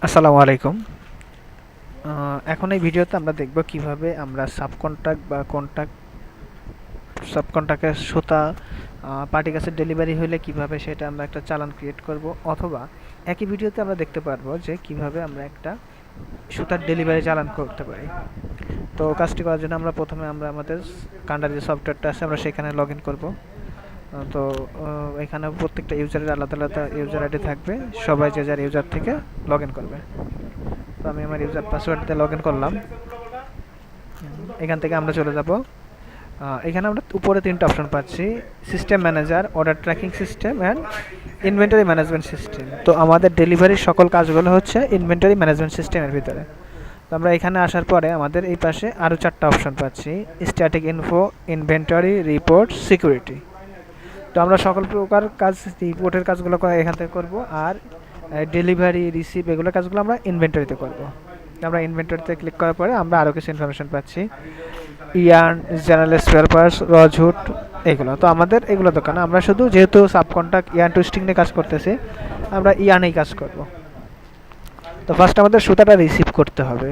আসসালামু আলাইকুম। এখন এই ভিডিওতে আমরা দেখব কিভাবে আমরা সাবকন্ট্রাক্ট বা কন্ট্রাক্ট সাবকন্ট্রাক্টের সুতা পার্টি কাছে ডেলিভারি হলে কিভাবে সেটা আমরা একটা চালান ক্রিয়েট করব, অথবা একই ভিডিওতে আমরা দেখতে পারবো যে কিভাবে আমরা একটা সুতার ডেলিভারি চালান করতে পারি। তো কাজটি করার জন্য আমরা প্রথমে আমাদের কান্ডার যে সফটওয়্যারটা আছে আমরা সেখানে লগ ইন করবো। তো এখানে প্রত্যেকটা ইউজারের আলাদা আলাদা ইউজার আইডি থাকবে, সবাই যে যার ইউজার থেকে লগ ইন করবে। তো আমি আমার ইউজার পাসওয়ার্ড দিয়ে লগ ইন করলাম। এখান থেকে আমরা চলে যাব, এখানে আমরা উপরে তিনটা অপশন পাচ্ছি: system manager, order tracking system and inventory management system. তো আমাদের ডেলিভারির সকল কাজগুলো হচ্ছে ইনভেন্টরি ম্যানেজমেন্ট সিস্টেমের ভিতরে। তো আমরা এখানে আসার পরে আমাদের এই পাশে আরও চারটা অপশন পাচ্ছি: static info, inventory, report, security. তো আমরা সকল প্রকার কাজ, রিপোর্টের কাজগুলো এখান থেকে করব, আর ডেলিভারি, রিসিভ এগুলো কাজগুলো আমরা ইনভেন্টরিতে করব। আমরা ইনভেন্টরিতে ক্লিক করার পরে আমরা আরও কিছু ইনফরমেশন পাচ্ছি: ইয়ার্ন, জেনারেল স্পেয়ার পার্টস, রজহুড, এগুলো। তো আমাদের এগুলো দোকানে আমরা শুধু যেহেতু সাবকন্ট্রাক্ট ইয়ার্ন টুইস্টিং নিয়ে কাজ করতেছি, আমরা ইয়ার্নেই কাজ করব। তো ফার্স্ট আমাদের সুতাটা রিসিভ করতে হবে,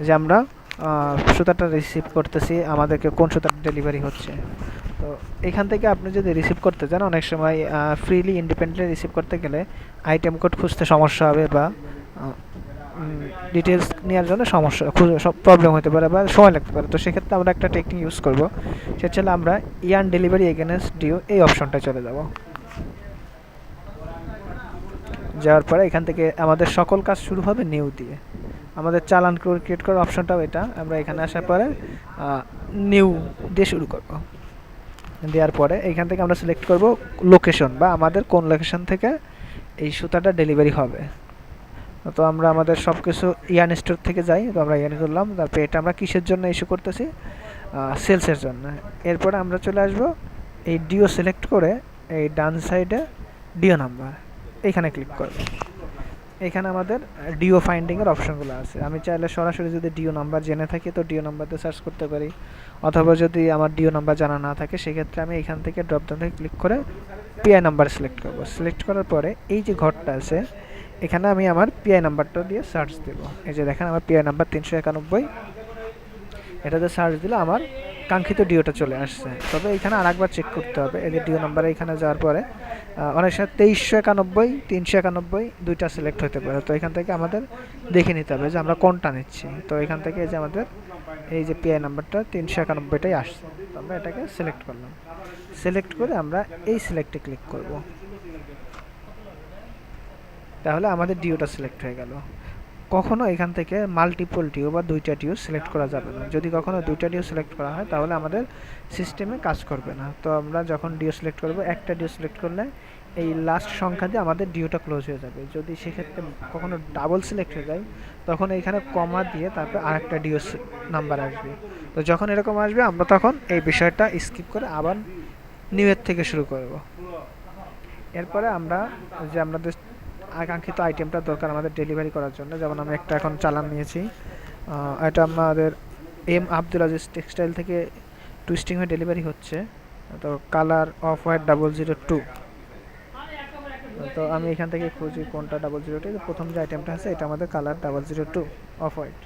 যে আমরা সুতাটা রিসিভ করতেছি, আমাদেরকে কোন সুতাটা ডেলিভারি হচ্ছে। তো এখান থেকে আপনি যদি রিসিভ করতে চান, অনেক সময় ফ্রিলি ইন্ডিপেন্ডেন্টলি রিসিভ করতে গেলে আইটেম কোড খুঁজতে সমস্যা হবে, বা ডিটেলস নেওয়ার জন্য সমস্যা প্রবলেম হতে পারে বা সময় লাগতে পারে। তো সেক্ষেত্রে আমরা একটা টেকনিক ইউজ করব, সেটা হচ্ছে আমরা ইয়ার্ন ডেলিভারি এগেনস্ট ডিও এই অপশনটায় চলে যাব। যাওয়ার পরে এখান থেকে আমাদের সকল কাজ শুরু হবে নিউ দিয়ে। আমাদের চালান ক্রিয়েট করার অপশনটাও এটা, আমরা এখানে আসার পরে নিউ দিয়ে শুরু করব। দেওয়ার পরে এখান থেকে আমরা সিলেক্ট করব লোকেশন, বা আমাদের কোন লোকেশন থেকে এই সুতাটা ডেলিভারি হবে। তো আমরা আমাদের সব কিছু ইয়ান স্টোর থেকে যাই, তো আমরা ইয়ান করলাম। তারপরে এটা আমরা কিসের জন্য ইস্যু করতেছি? সেলসের জন্য। এরপরে আমরা চলে আসব এই ডিও সিলেক্ট করে এই ডান সাইডে ডিও নাম্বার এখানে ক্লিক করব। এখানে আমাদের ডিও ফাইন্ডিংয়ের অপশনগুলো আছে। আমি চাইলে সরাসরি যদি ডিও নাম্বার জেনে থাকি তো ডিও নাম্বার দিয়ে সার্চ করতে পারি, অথবা যদি আমার ডিও নাম্বার জানা না থাকে সেক্ষেত্রে আমি এখান থেকে ড্রপডাউন থেকে ক্লিক করে পিআই নাম্বার সিলেক্ট করব। সিলেক্ট করার পরে এই যে ঘরটা আছে এখানে আমি আমার পিআই নাম্বারটা দিয়ে সার্চ দেব। এই যে দেখেন আমার পিআই নাম্বার 391, এটাতে সার্চ দিলে আমার কাঙ্ক্ষিত ডিওটা চলে আসছে। তবে এখানে আরেকবার চেক করতে হবে, এই যে ডিও নাম্বারে এখানে যাওয়ার পরে অনেক সময় 2391, 391 দুইটা সিলেক্ট হতে পারে। তো এখান থেকে আমাদের দেখে নিতে হবে যে আমরা কোনটা নিচ্ছি। তো এখান থেকে এই যে আমাদের এই যে পিআই নাম্বারটা 391টাই আসছে, তো আমরা এটাকে সিলেক্ট করলাম। সিলেক্ট করে আমরা এই সিলেক্টে ক্লিক করব, তাহলে আমাদের ডিওটা সিলেক্ট হয়ে গেল। কখনো এখান থেকে মাল্টিপল ডিও বা দুইটা ডিও সিলেক্ট করা যাবে না। যদি কখনো দুইটা ডিও সিলেক্ট করা হয় তাহলে আমাদের সিস্টেমে কাজ করবে না। তো আমরা যখন ডিও সিলেক্ট করব, একটা ডিও সিলেক্ট করলে এই লাস্ট সংখ্যা দিয়ে আমাদের ডিওটা ক্লোজ হয়ে যাবে। যদি সেক্ষেত্রে কখনো ডাবল সিলেক্ট হয়ে যায় তখন এইখানে কমা দিয়ে তারপর আরেকটা ডিও নাম্বার আসবে। তো যখন এরকম আসবে আমরা তখন এই বিষয়টা স্কিপ করে আবার নিউ এর থেকে শুরু করব। এরপরে আমরা যে আমাদের আকাঙ্ক্ষিত আইটেমটা দরকার আমাদের ডেলিভারি করার জন্য, যেমন আমি একটা এখন চালান নিয়েছি, এটা আমাদের এম আব্দুল আজিজ টেক্সটাইল থেকে টুইস্টিং হয়ে ডেলিভারি হচ্ছে। তো কালার অফ হোয়াইট 002। তো আমি এখান থেকে খুঁজি কোনটা 002, প্রথম যে আইটেমটা আছে এটা আমাদের কালার 002 অফ হোয়াইট।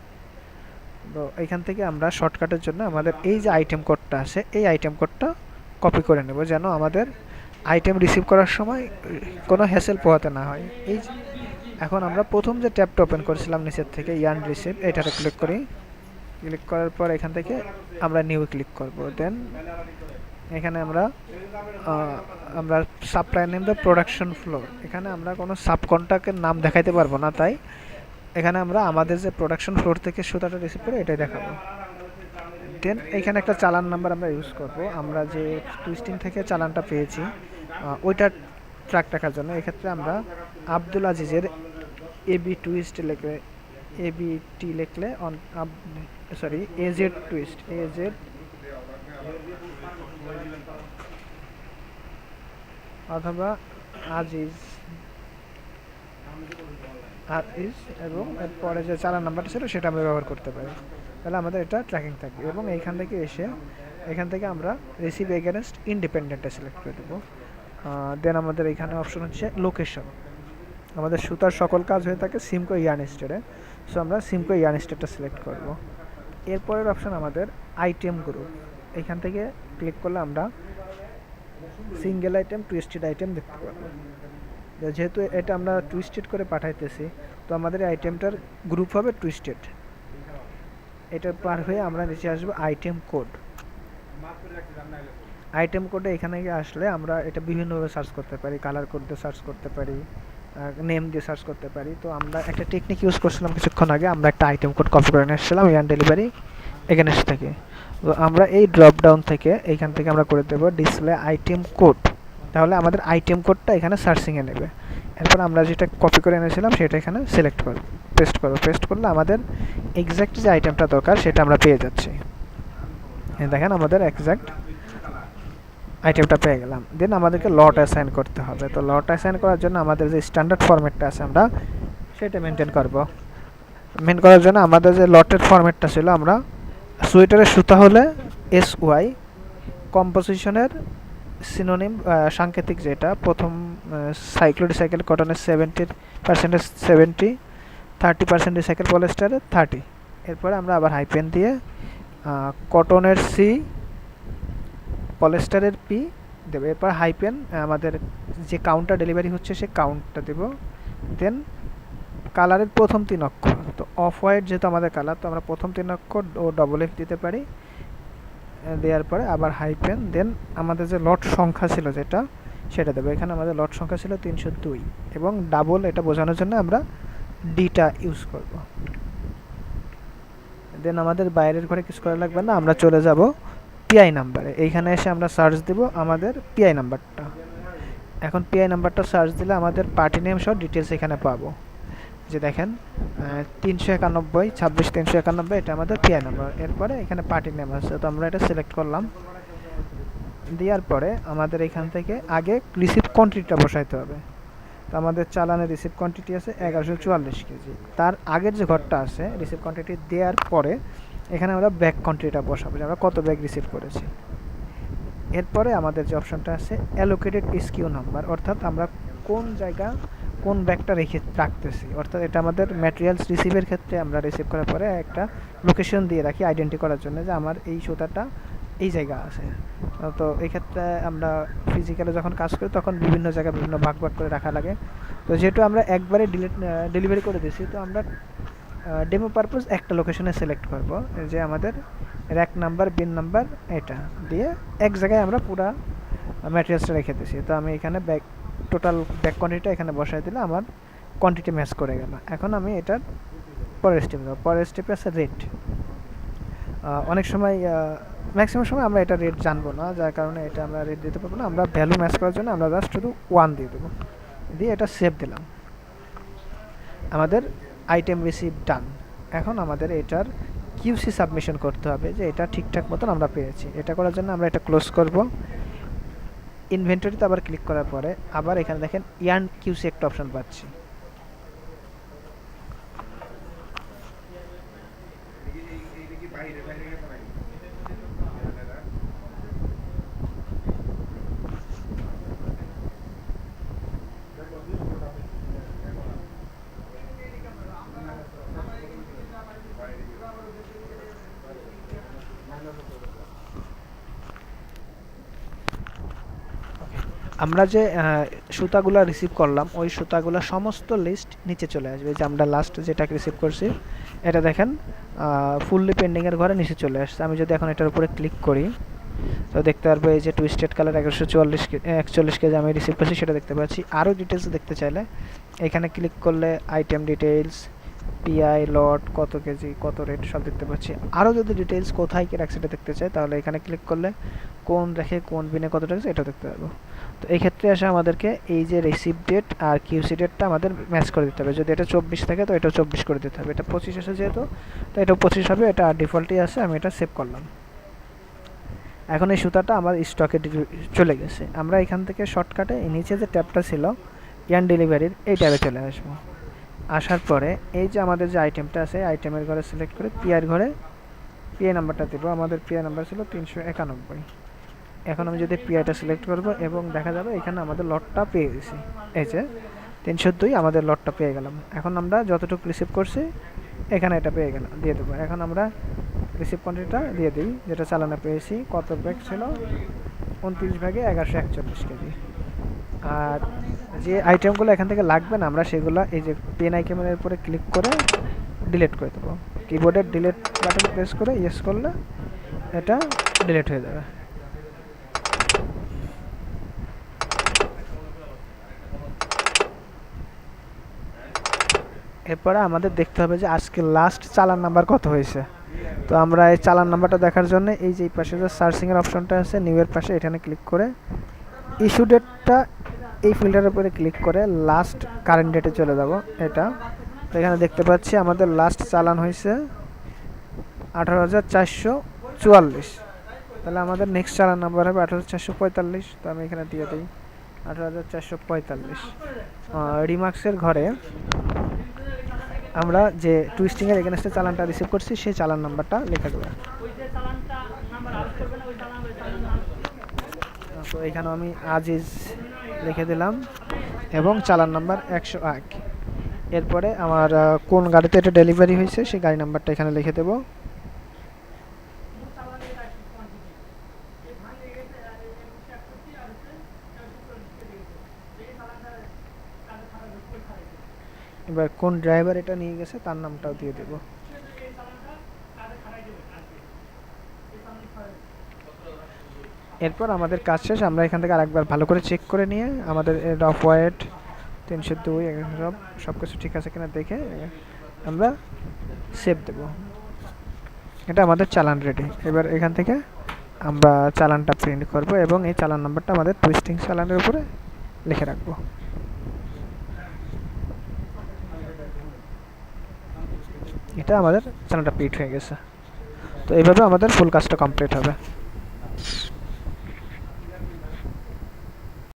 তো এখান থেকে আমরা শর্টকাটের জন্য আমাদের এই যে আইটেম কোডটা আছে এই আইটেম কোডটা কপি করে নেব, যেন আমাদের আইটেম রিসিভ করার সময় কোনো হ্যাসেল পোহাতে না হয়। এই এখন আমরা প্রথম যে ট্যাবটা ওপেন করেছিলাম নিচের থেকে ইয়ার্ন রিসিভ, এটাতে ক্লিক করি। ক্লিক করার পর এখান থেকে আমরা নিউ ক্লিক করব। দেন এখানে আমরা আমরা supply name the production floor, এখানে আমরা কোনো সাবকন্ট্রাক্টের নাম দেখাইতে পারবো না, তাই এখানে আমরা আমাদের যে প্রোডাকশন ফ্লোর থেকে সুতাটা রিসিভ করে এটাই দেখাবো। দেন এখানে একটা চালান নাম্বার আমরা ইউজ করব, আমরা যে টুইস্টিং থেকে চালানটা পেয়েছি ওইটার ট্র্যাক রাখার জন্য। এক্ষেত্রে আমরা আব্দুল আজিজের এবি টুইস্ট লিখে, এবি টি লিখলে সরি এজেড টুইস্ট, এজেড অথবা আজিজ, আজিজ, এবং এরপরে যে চালান নাম্বারটা ছিল সেটা আমরা ব্যবহার করতে পারি, তাহলে আমাদের এটা ট্র্যাকিং থাকবে। এবং এইখান থেকে এসে এখান থেকে আমরা রিসিভ এগেনস্ট ইন্ডিপেন্ডেন্টটা সিলেক্ট করে দেবো। দেন আমাদের এখানে অপশন হচ্ছে লোকেশন। আমাদের সুতার সকল কাজ হয়ে থাকে সিমকো ইয়ার্ন স্টেডে। সো আমরা সিমকো ইয়ার্ন স্টেডটা সিলেক্ট করব। এরপরের অপশন আমাদের আইটেম গ্রুপ। এখান থেকে ক্লিক করলে আমরা সিঙ্গেল আইটেম, টুইস্টেড আইটেম দেখতে পাবো। যেহেতু এটা আমরা টুইস্টেড করে পাঠাইতেছি, তো আমাদের এই আইটেমটার গ্রুপ হবে টুইস্টেড। এটা পার হয়ে আমরা নিচে আসবো আইটেম কোড। আইটেম কোডে এখানে আসলে আমরা এটা বিভিন্নভাবে সার্চ করতে পারি, কালার কোড দিয়ে সার্চ করতে পারি, নেম দিয়ে সার্চ করতে পারি। তো আমরা একটা টেকনিক ইউজ করছিলাম কিছুক্ষণ আগে, আমরা একটা আইটেম কোড কপি করে নিয়ে এসেছিলাম ইয়ান ডেলিভারি এখানে থেকে। তো আমরা এই ড্রপ ডাউন থেকে এইখান থেকে আমরা করে দেবো ডিসপ্লে আইটেম কোড। তাহলে আমাদের আইটেম কোডটা এখানে সার্চিংয়ে নেবে। এরপর আমরা যেটা কপি করে এনেছিলাম সেটা এখানে সিলেক্ট করব, পেস্ট করব। পেস্ট করলে আমাদের এক্স্যাক্ট যে আইটেমটা দরকার সেটা আমরা পেয়ে যাচ্ছি। দেখেন আমাদের এক্স্যাক্ট আইটেমটা পেয়ে গেলাম। দেন আমাদেরকে লট অ্যাসাইন করতে হবে। তো লট অ্যাসাইন করার জন্য আমাদের যে স্ট্যান্ডার্ড ফরম্যাটটা আছে আমরা সেটা মেনটেন করব। মেন করার জন্য আমাদের যে লটের ফরম্যাটটা ছিল, আমরা সোয়েটারের সুতা হলে SY, কম্পোজিশনের সিনোনিম সাংকেতিক যেটা প্রথম সাইক্লোডিসাইকেল কটনের 70% 70, 30% রিসাইকেল পলিস্টারের 30। এরপরে আমরা আবার হাইপেন দিয়ে কটনের C, পলিস্টারের P দেবো। এরপর হাইপেন আমাদের যে কাউন্টটা ডেলিভারি হচ্ছে সে কাউন্টটা দেব। দেন কালারের প্রথম 3 অক্ষর, তো অফ হোয়াইট যেহেতু আমাদের কালার, তো আমরা প্রথম 3 অক্ষর ও ডবল F দিতে পারি। দেওয়ার পরে আবার হাইপেন, দেন আমাদের যে লট সংখ্যা ছিল যেটা সেটা দেবো। এখানে আমাদের লট সংখ্যা ছিল 302 এবং ডাবল এটা বোঝানোর জন্য আমরা ডিটা ইউজ করব। দেন আমাদের বাইরের ঘরে কিছু করা লাগবে না, আমরা চলে যাব PI নাম্বারে। এইখানে এসে আমরা সার্চ দেব আমাদের PI নাম্বারটা। এখন PI নাম্বারটা সার্চ দিলে আমাদের পার্টি নেম সহ ডিটেলস এখানে পাবো। যে দেখেন 391 26 391 এটা আমাদের PI নাম্বার। এরপরে এখানে পার্টি নেম আছে, তো আমরা এটা সিলেক্ট করলাম। দেওয়ার পরে আমাদের এখান থেকে আগে রিসিভ কোয়ান্টিটিটা বসাইতে হবে। তো আমাদের চালানের রিসিভ কোয়ান্টিটি আছে 1144 কেজি। তার আগের যে ঘরটা আছে রিসিভ কোয়ান্টিটি দেওয়ার পরে এখানে আমরা ব্যাগ কোয়ান্টিটিটা বসাবো, যে আমরা কত ব্যাগ রিসিভ করেছি। এরপরে আমাদের যে অপশনটা আছে অ্যালোকেটেড SKU নাম্বার, অর্থাৎ আমরা কোন জায়গা কোন ব্যাগটা রাখতেছি। অর্থাৎ এটা আমাদের ম্যাটেরিয়ালস রিসিভের ক্ষেত্রে আমরা রিসিভ করার পরে একটা লোকেশন দিয়ে রাখি আইডেন্টি করার জন্য যে আমার এই সুতাটা এই জায়গা আছে। তো এই ক্ষেত্রে আমরা ফিজিক্যালি যখন কাজ করি তখন বিভিন্ন জায়গায় বিভিন্ন ভাগ ভাগ করে রাখা লাগে। তো যেহেতু আমরা একবারে ডেলিভারি করে দিয়েছি, তো আমরা ডেমো পারপোজ একটা লোকেশনে সিলেক্ট করব, যে আমাদের র্যাক নাম্বার, বিন নাম্বার এটা দিয়ে এক জায়গায় আমরা পুরা ম্যাটেরিয়ালসটা রেখে দিয়েছি। তো আমি এখানে টোটাল ব্যাগ কোয়ান্টিটিটা এখানে বসাই দিলে আমার কোয়ান্টিটি ম্যাচ করে গেল। এখন আমি এটার পরের স্টেপ দেবো। পরের স্টেপে আছে রেট। অনেক সময় ম্যাক্সিমাম সময় আমরা এটা রেট জানবো না, যার কারণে এটা আমরা রেট দিতে পারবো না। আমরা ভ্যালু ম্যাচ করার জন্য আমরা জাস্ট শুধু 1 দিয়ে দেবো, দিয়ে এটা সেভ দিলাম। আমাদের আইটেম রিসিভ ডান। এখন আমাদের এটার QC সাবমিশন করতে হবে যে এটা ঠিকঠাক মতন আমরা পেয়েছি। এটা করার জন্য আমরা এটা ক্লোজ করব। ইনভেন্টরিতে আবার ক্লিক করার পরে আবার এখানে দেখেন ইয়ার্ন QC একটা অপশন পাচ্ছি। আমরা যে সুতাগুলো রিসিভ করলাম ওই সুতাগুলো সমস্ত লিস্ট নিচে চলে আসবে। যে আমরা লাস্ট যেটা রিসিভ করছি এটা দেখেন ফুললি পেন্ডিংয়ের ঘরে নিচে চলে আসছে। আমি যদি এখন এটার উপরে ক্লিক করি তো দেখতে পারবো এই যে টুইস্টেড কালার 1141 কেজি আমি রিসিভ করছি সেটা দেখতে পাচ্ছি। আরও ডিটেলস দেখতে চাইলে এখানে ক্লিক করলে আইটেম ডিটেলস, PI, লট, কত কেজি, কত রেট সব দেখতে পাচ্ছি। আরও যদি ডিটেলস কোথায় কি রাখছে সেটা দেখতে চাই তাহলে এখানে ক্লিক করলে কোন রেখে কোন বিনে কত রাখছে এটা দেখতে পারবো। তো এই ক্ষেত্রে এসে আমাদেরকে এই যে রিসিভ ডেট আর QC ডেটটা আমাদের ম্যাচ করে দিতে হবে। যদি এটা 24 থাকে তো এটাও 24 করে দিতে হবে। এটা 25 আসে যেহেতু, তো এটাও 25 হবে। এটা ডিফল্টই আছে, আমি এটা সেভ করলাম। এখন এই সুতাটা আমার স্টকে চলে গেছে। আমরা এখান থেকে শর্টকাটে নিচে যে ট্যাবটা ছিল ইয়ার্ন ডেলিভারির এই ট্যাবে চলে আসবো। আসার পরে এই যে আমাদের যে আইটেমটা আছে আইটেমের ঘরে সিলেক্ট করে PI ঘরে PI নাম্বারটা দেবো। আমাদের PI নাম্বার ছিল 391। এখন আমি যদি PIটা সিলেক্ট করব এবং দেখা যাবে এখানে আমাদের লটটা পেয়ে গেছি, এই যে 302 আমাদের লটটা পেয়ে গেলাম। এখন আমরা যতটুকু রিসিভ করছি এখানে এটা পেয়ে গেলাম, দিয়ে দেবো। এখন আমরা রিসিভ কোয়ান্টিটিটা দিয়ে দিই, যেটা চালানো পেয়েছি। কত ব্যাগ ছিল? 29 ভাগে 1141 কেজি। আর যে আইটেমগুলো এখান থেকে লাগবে না, আমরা সেগুলো এই যে পেন আইটেমের উপরে ক্লিক করে ডিলিট করে দেবো। কিবোর্ডের ডিলিট বাটন প্রেস করে ইয়েস করলে এটা ডিলিট হয়ে যাবে। এরপরে আমাদের দেখতে হবে যে আজকে লাস্ট চালান নাম্বার কত হয়েছে। তো আমরা এই চালান নাম্বারটা দেখার জন্য এই যে পাশে যে সার্চিংয়ের অপশনটা আছে নিউ এর পাশে, এখানে ক্লিক করে ইস্যু ডেটটা এই ফিল্টারের উপরে ক্লিক করে লাস্ট কারেন্ট ডেটে চলে যাব। এটা তো এখানে দেখতে পাচ্ছি আমাদের লাস্ট চালান হয়েছে 18,444। তাহলে আমাদের নেক্সট চালান নাম্বার হবে 18,445। তো আমি এখানে দিয়ে দিই 18,445। রিমার্কসের ঘরে আমরা যে টুইস্টিংয়ের এগেনস্টে চালানটা রিসিভ করছি সেই চালান নাম্বারটা লিখে দেবো। তো এখানে আমি আজিজ লিখে দিলাম এবং চালান নাম্বার 101। এরপরে আমার কোন গাড়িতে এটা ডেলিভারি হয়েছে সেই গাড়ি নাম্বারটা এখানে লিখে দেবো। এবার কোন ড্রাইভার এটা নিয়ে গেছে তার নামটাও দিয়ে দেব। এরপর আমাদের কাজ শেষ। আমরা এখান থেকে আরেকবার ভালো করে চেক করে নিয়ে আমাদের রফ ওয়েট 302 সব কিছু ঠিক আছে কিনা দেখে আমরা সেভ দেব। এটা আমাদের চালান রেডি। এবার এখান থেকে আমরা চালানটা প্রিন্ট করব এবং এই চালান নাম্বারটা আমাদের টুইস্টিং চালানের উপরে লিখে রাখবো। এটা আমাদের চালানটা প্রিন্ট হয়ে গেছে। তো এইভাবে আমাদের ফুল কাজটা কমপ্লিট হবে।